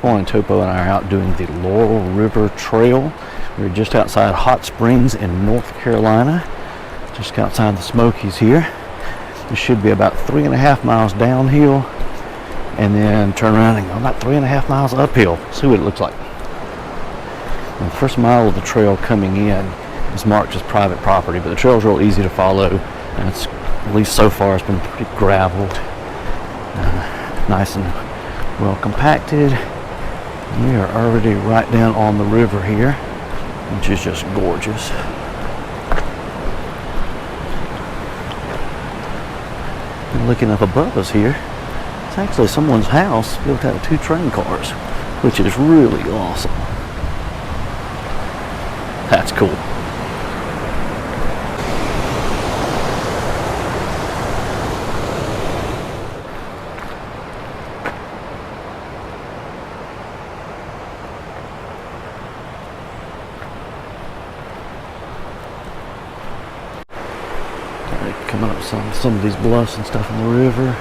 morning Topo and I are out doing the Laurel River Trail. We're just outside Hot Springs in North Carolina, just outside the Smokies here. This should be about 3.5 miles downhill, and then turn around and go about 3.5 miles uphill. See what it looks like. And the first mile of the trail coming in is marked as private property, but the trail is real easy to follow, and it's, at least so far, it's been pretty graveled, nice and well compacted. We are already right down on the river here, which is just gorgeous. And looking up above us here, it's actually someone's house built out of 2 train cars, which is really awesome. That's cool. Coming up some of these bluffs and stuff in the river.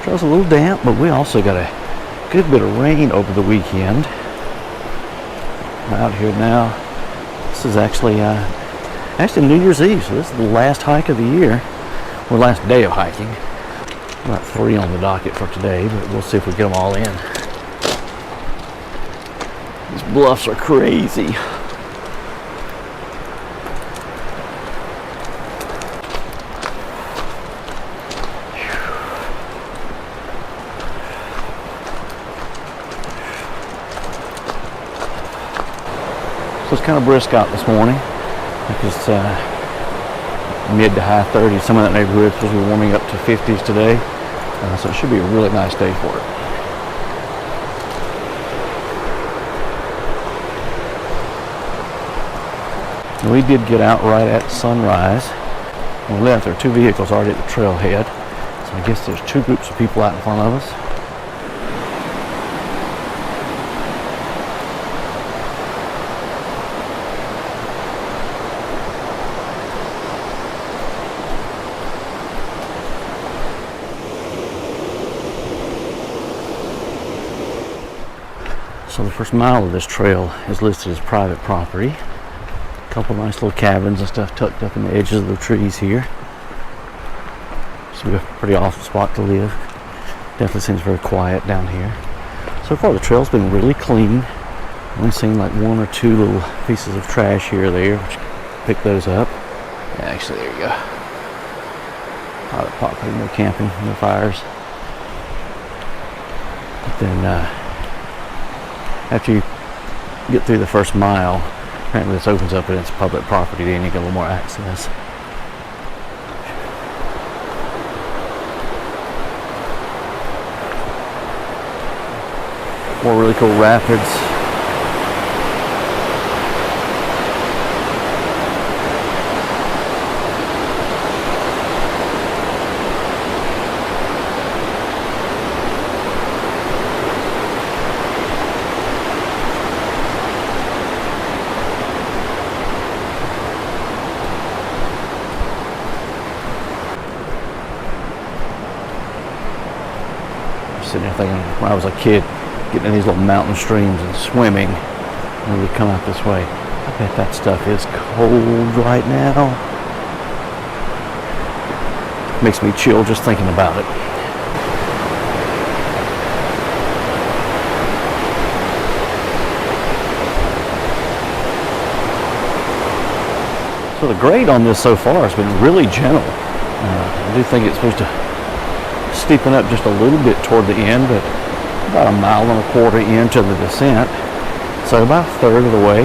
Trail's a little damp, but we also got a good bit of rain over the weekend. I'm out here now. This is actually New Year's Eve, so this is the last hike of the year, or last day of hiking. About 3 on the docket for today, but we'll see if we get them all in. These bluffs are crazy. So it's kind of brisk out this morning. It's mid to high 30s. Some of that neighborhood is supposed to be warming up to 50s today. So it should be a really nice day for it. And we did get out right at sunrise. When we left, there were 2 vehicles already at the trailhead. So I guess there's 2 groups of people out in front of us. So the first mile of this trail is listed as private property. A couple nice little cabins and stuff tucked up in the edges of the trees here. This will be a pretty awesome spot to live. Definitely seems very quiet down here. So far the trail's been really clean. Only seen like 1 or 2 little pieces of trash here or there, which pick those up. Yeah, actually, there you go. Private property, no camping, no fires. But then after you get through the first mile, apparently this opens up and it's public property, then you get a little more access. More really cool rapids. Sitting there thinking, when I was a kid, getting in these little mountain streams and swimming, and we would come out this way. I bet that stuff is cold right now. Makes me chill just thinking about it. So the grade on this so far has been really gentle. I do think it's supposed to steepen up just a little bit toward the end, but about 1.25 miles into the descent, so about 1/3 of the way.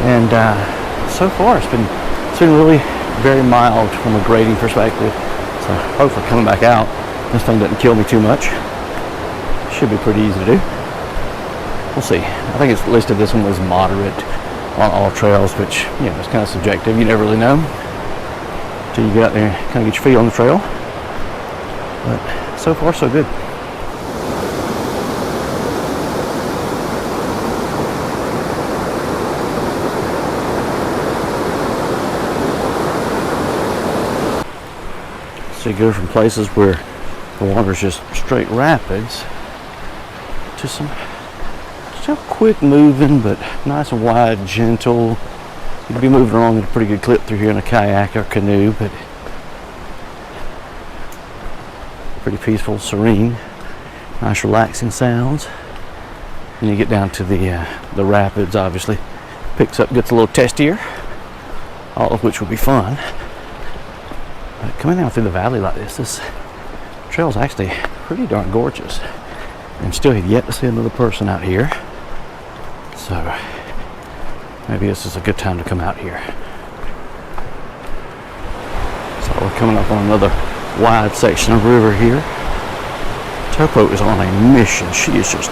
And so far it's been really very mild from a grading perspective. So hopefully coming back out, this thing doesn't kill me too much. Should be pretty easy to do. We'll see. I think it's listed this one was moderate on all trails, which, you know, it's kind of subjective. You never really know until you get out there and kind of get your feet on the trail. But so far, so good. So you go from places where The water's just straight rapids to some still quick moving, but nice and wide, gentle. You'd be moving along at a pretty good clip through here in a kayak or canoe, but pretty peaceful, serene, nice relaxing sounds. And you get down to the rapids, obviously. Picks up, gets a little testier, all of which will be fun. But coming down through the valley like this trail is actually pretty darn gorgeous. And still have yet to see another person out here. So maybe this is a good time to come out here. So we're coming up on another wide section of river here. Topo is on a mission. She is just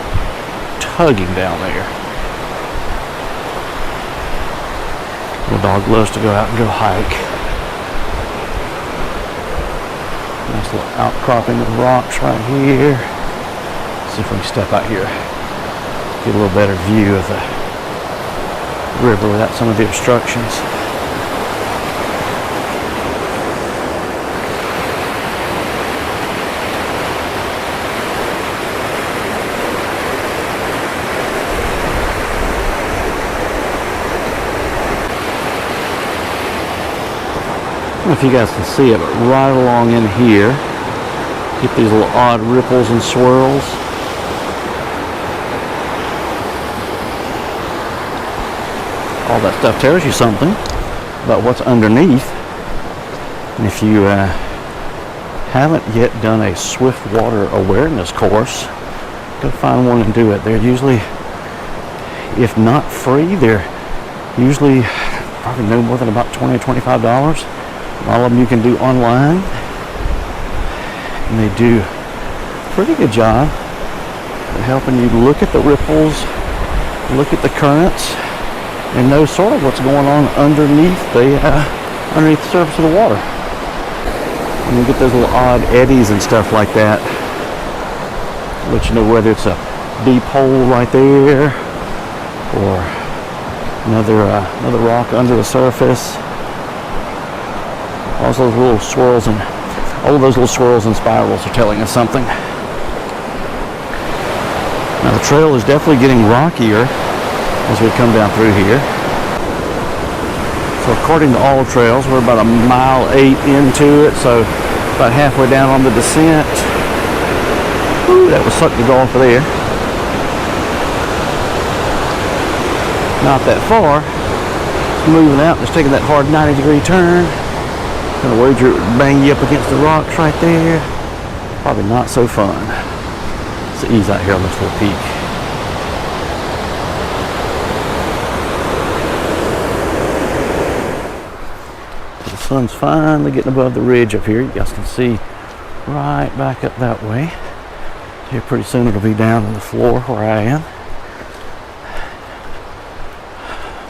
tugging down there. The dog loves to go out and go hike. Nice little outcropping of rocks right here. Let's see if we can step out here, get a little better view of the river without some of the obstructions. I don't know if you guys can see it, but right along in here, get these little odd ripples and swirls. All that stuff tells you something about what's underneath. And if you haven't yet done a swift water awareness course, go find one and do it. They're usually, if not free, they're usually probably no more than about $20 or $25. All of them you can do online, and they do a pretty good job at helping you look at the ripples, look at the currents, and know sort of what's going on underneath the surface of the water. And you get those little odd eddies and stuff like that. Let you know whether it's a deep hole right there or another rock under the surface. All those little swirls and all of those little swirls and spirals are telling us something. Now the trail is definitely getting rockier as we come down through here. So according to all trails, we're about 1.8 miles into it, so about halfway down on the descent. Ooh, that was something to go off of there. Not that far. It's moving out, just taking that hard 90-degree turn. Gonna wager it would bang you up against the rocks right there. Probably not so fun. Let's ease out here on this little peak. The sun's finally getting above the ridge up here. You guys can see right back up that way. Here pretty soon it'll be down on the floor where I am.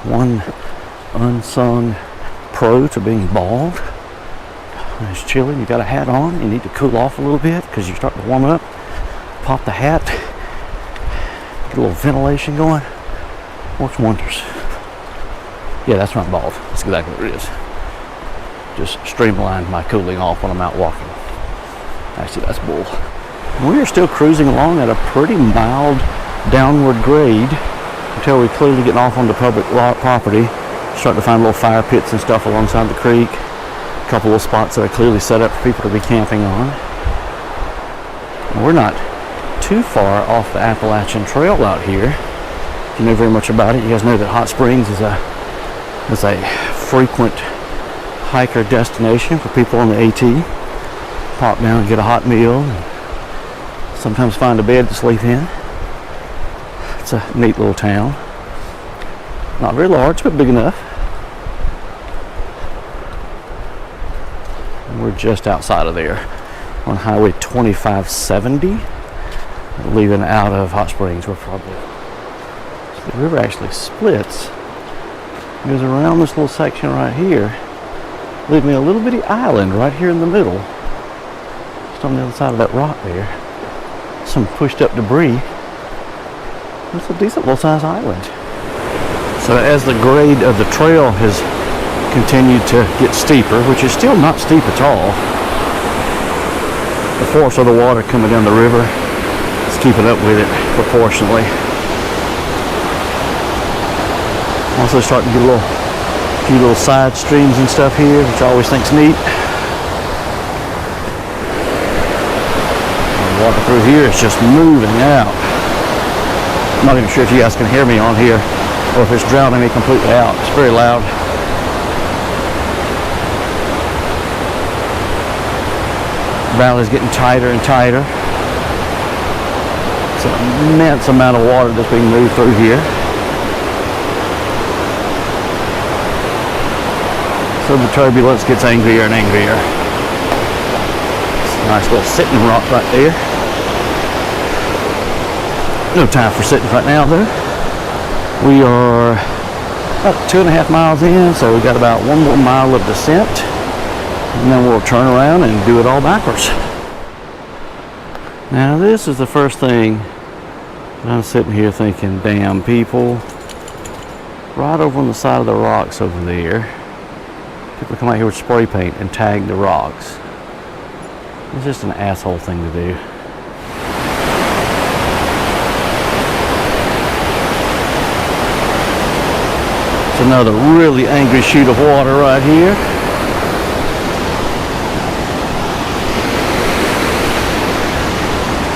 One unsung pro to being bald. It's chilly, you got a hat on, you need to cool off a little bit because you're starting to warm up. Pop the hat, get a little ventilation going, works wonders. Yeah, that's not bald, that's exactly what it is. Just streamlined my cooling off when I'm out walking. Actually, that's bull. We are still cruising along at a pretty mild downward grade until we're clearly getting off onto public property. Starting to find little fire pits and stuff alongside the creek. A couple of spots that are clearly set up for people to be camping on. And we're not too far off the Appalachian Trail out here. If you know very much about it, you guys know that Hot Springs is a frequent hiker destination for people on the AT. Pop down and get a hot meal, and sometimes find a bed to sleep in. It's a neat little town. Not very large, but big enough. We're just outside of there on Highway 2570, leaving out of Hot Springs. We're probably, so the river actually splits. It goes around this little section right here, leaving a little bitty island right here in the middle, just on the other side of that rock there. Some pushed up debris. It's a decent little sized island. So as the grade of the trail has continued to get steeper, which is still not steep at all. the force of the water coming down the river is keeping up with it proportionately. Also starting to get a few little side streams and stuff here, which I always think's neat. And the water through here is just moving out. I'm not even sure if you guys can hear me on here or if it's drowning me completely out. It's very loud. The valley's getting tighter and tighter. It's an immense amount of water that's being moved through here. So the turbulence gets angrier and angrier. It's a nice little sitting rock right there. No time for sitting right now though. We are about 2.5 miles in, so we've got about 1 more mile of descent. And then we'll turn around and do it all backwards. Now this is the first thing I'm sitting here thinking, damn people, right over on the side of the rocks over there, people come out here with spray paint and tag the rocks. It's just an asshole thing to do. It's another really angry sheet of water right here.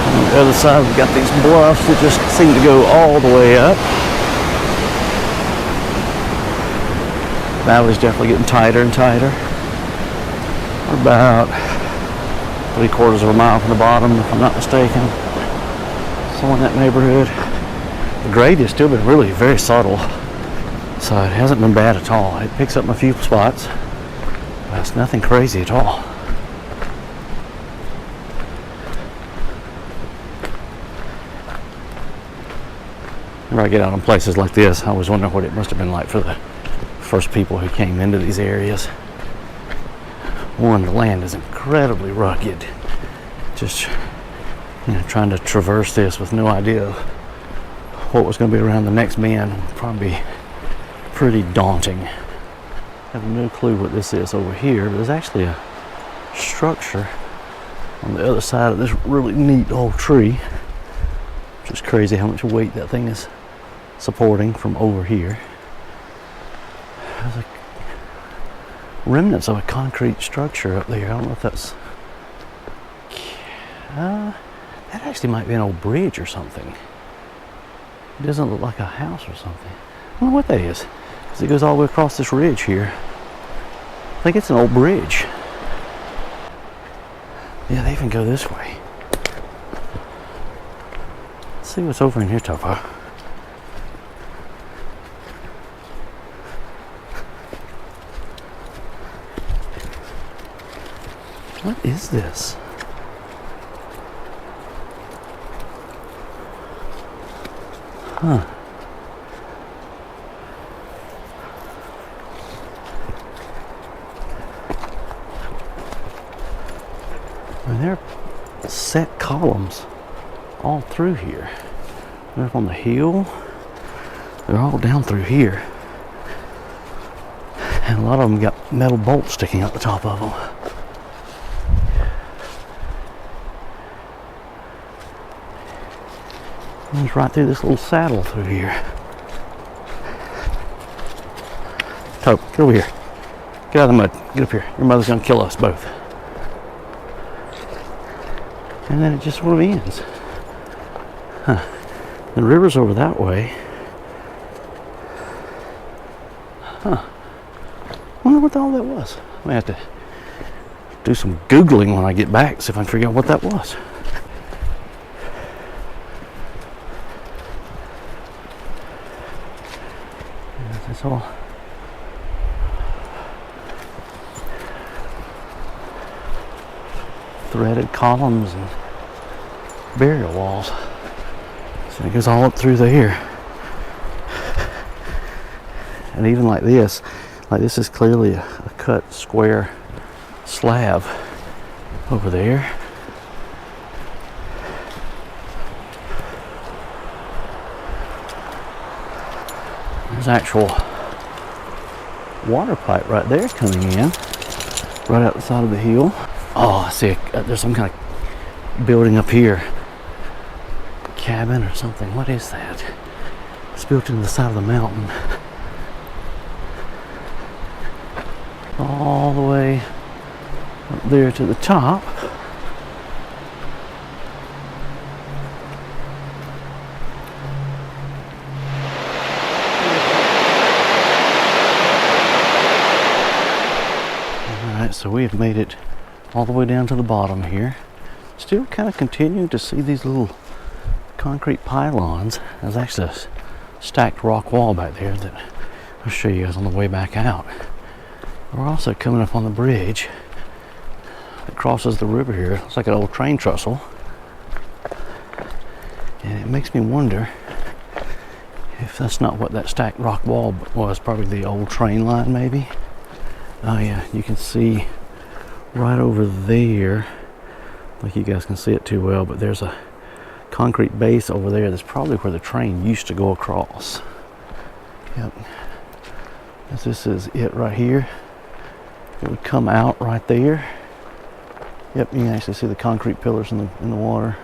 On the other side we've got these bluffs that just seem to go all the way up. Valley's definitely getting tighter and tighter. We're about 3/4 of a mile from the bottom, if I'm not mistaken. So in that neighborhood. The grade has still been really very subtle, so it hasn't been bad at all. It picks up in a few spots, but it's nothing crazy at all. Whenever I get out in places like this, I always wonder what it must have been like for the first people who came into these areas. One, the land is incredibly rugged. Just, trying to traverse this with no idea what was going to be around the next bend would probably be pretty daunting. I have no clue what this is over here, but there's actually a structure on the other side of this really neat old tree. Which is crazy how much weight that thing is supporting from over here. There's like remnants of a concrete structure up there. I don't know if that's that actually might be an old bridge or something. It doesn't look like a house or something. I don't know what that is, because it goes all the way across this ridge here. I think it's an old bridge. Yeah, they even go this way. Let's see what's over in here, Topo. What is this? Huh. And there are set columns all through here. They're up on the hill. They're all down through here. And a lot of them got metal bolts sticking out the top of them. And it's right through this little saddle through here. Tope, get over here. Get out of the mud. Get up here. Your mother's gonna kill us both. And then it just sort of ends. Huh. The river's over that way. Huh. Wonder what all that was. I may have to do some Googling when I get back, see if I can figure out what that was. That's all. Threaded columns and burial walls. So it goes all up through there. And even like this is clearly a cut square slab over there. There's actual water pipe right there coming in, right out the side of the hill. Oh, I see, there's some kind of building up here. Cabin or something. What is that? It's built into the side of the mountain. All the way up there to the top. Alright, so we have made it all the way down to the bottom here. Still kind of continuing to see these little concrete pylons. There's actually a stacked rock wall back there that I'll show you guys on the way back out. We're also coming up on the bridge that crosses the river here. It's like an old train trestle. And it makes me wonder if that's not what that stacked rock wall was. Probably the old train line, maybe. Oh yeah, you can see right over there. Like you guys can see it too well, but there's a concrete base over there. That's probably where the train used to go across. Yep. This is it right here. It would come out right there. Yep, you can actually see the concrete pillars in the water.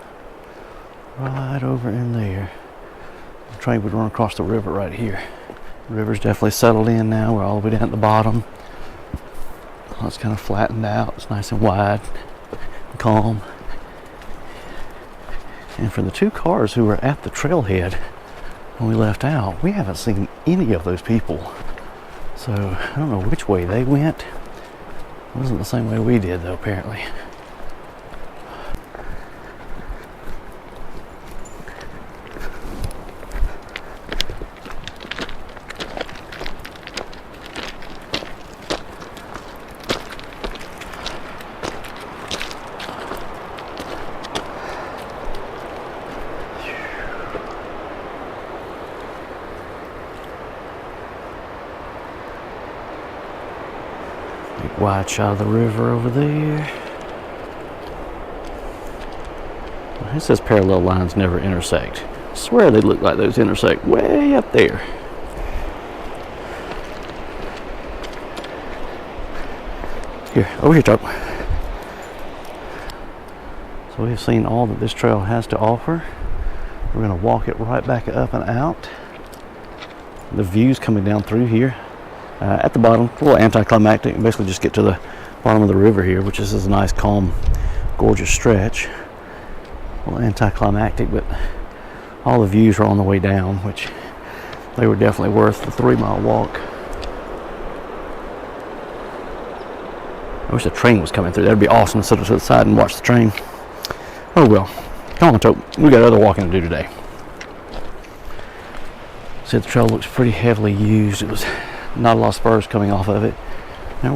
Right over in there. The train would run across the river right here. The river's definitely settled in now. We're all the way down at the bottom. It's kind of flattened out. It's nice and wide, and calm. And for the two cars who were at the trailhead when we left out, we haven't seen any of those people. So I don't know which way they went. It wasn't the same way we did though, apparently. Wide shot of the river over there. Well, it says parallel lines never intersect. I swear they look like those intersect way up there. Here, over here, Chuck. So we've seen all that this trail has to offer. We're going to walk it right back up and out. The view's coming down through here. At the bottom, a little anticlimactic. Basically just get to the bottom of the river here, which is a nice, calm, gorgeous stretch. A little anticlimactic, but all the views are on the way down, which they were definitely worth the 3-mile walk. I wish the train was coming through. That'd be awesome to sit to the side and watch the train. Oh well. Come on, Tope. We got other walking to do today. See, the trail looks pretty heavily used. It was not a lot of spurs coming off of it. Now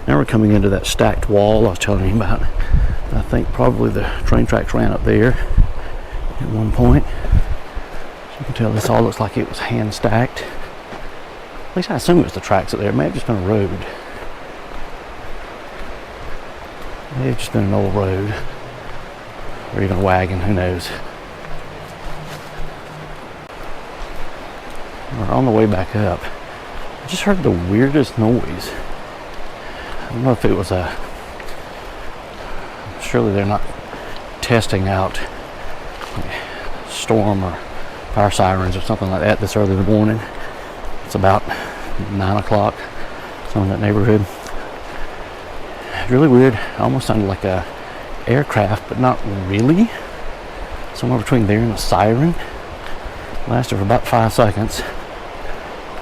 we're coming into that stacked wall I was telling you about. I think probably the train tracks ran up there at one point. So you can tell this all looks like it was hand stacked. At least I assume it was the tracks up there. It may have just been a road. It may have just been an old road. Or even a wagon, who knows. We're on the way back up. I just heard the weirdest noise. I don't know if it was surely they're not testing out storm or fire sirens or something like that this early in the morning. It's about 9 o'clock, somewhere in that neighborhood. Really weird. Almost sounded like a aircraft, but not really. Somewhere between there and a siren. Lasted for about 5 seconds.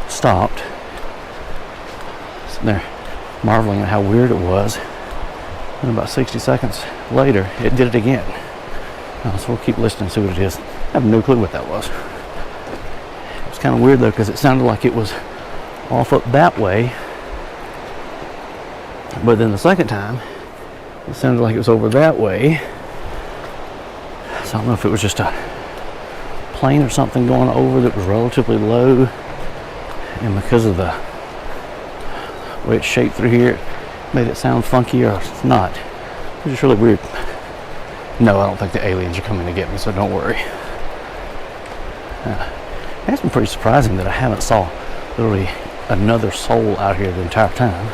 Stopped. Sitting there marveling at how weird it was. And about 60 seconds later, it did it again. So we'll keep listening and see what it is. I have no clue what that was. It was kind of weird though, because it sounded like it was off up that way. But then the second time, it sounded like it was over that way. So I don't know if it was just a plane or something going over that was relatively low. And because of the way it's shaped through here, it made it sound funky, or it's not. It's just really weird. No, I don't think the aliens are coming to get me, so don't worry. It's been pretty surprising that I haven't saw literally another soul out here the entire time.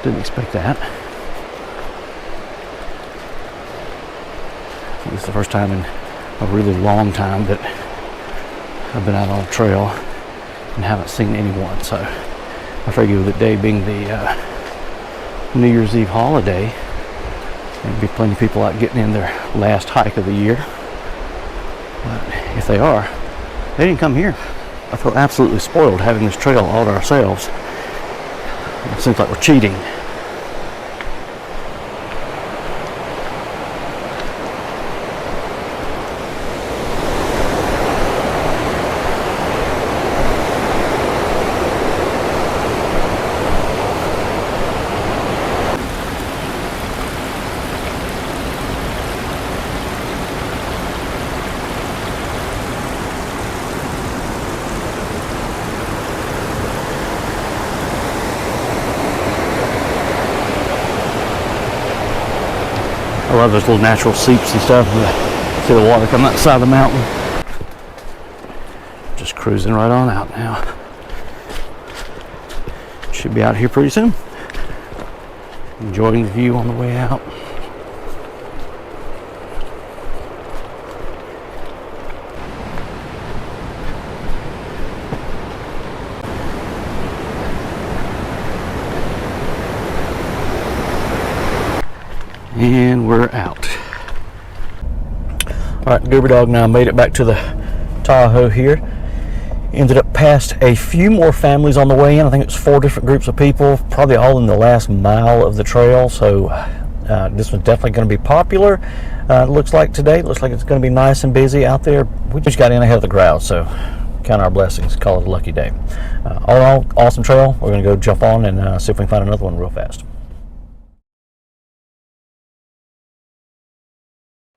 Didn't expect that. it's the first time in a really long time that I've been out on a trail and haven't seen anyone. So I figure the day being the New Year's Eve holiday, there'll be plenty of people out getting in their last hike of the year. But if they are, they didn't come here. I feel absolutely spoiled having this trail all to ourselves. It seems like we're cheating. I love those little natural seeps and stuff. See the water coming out the side of the mountain. Just cruising right on out now. Should be out here pretty soon. Enjoying the view on the way out. And we're out. All right, Goober Dog now made it back to the Tahoe here. Ended up past a few more families on the way in. I think it was 4 different groups of people, probably all in the last mile of the trail. So this one's definitely going to be popular. It looks like today. It looks like it's going to be nice and busy out there. We just got in ahead of the crowd, so count our blessings. Call it a lucky day. All in all, awesome trail. We're going to go jump on and see if we can find another one real fast.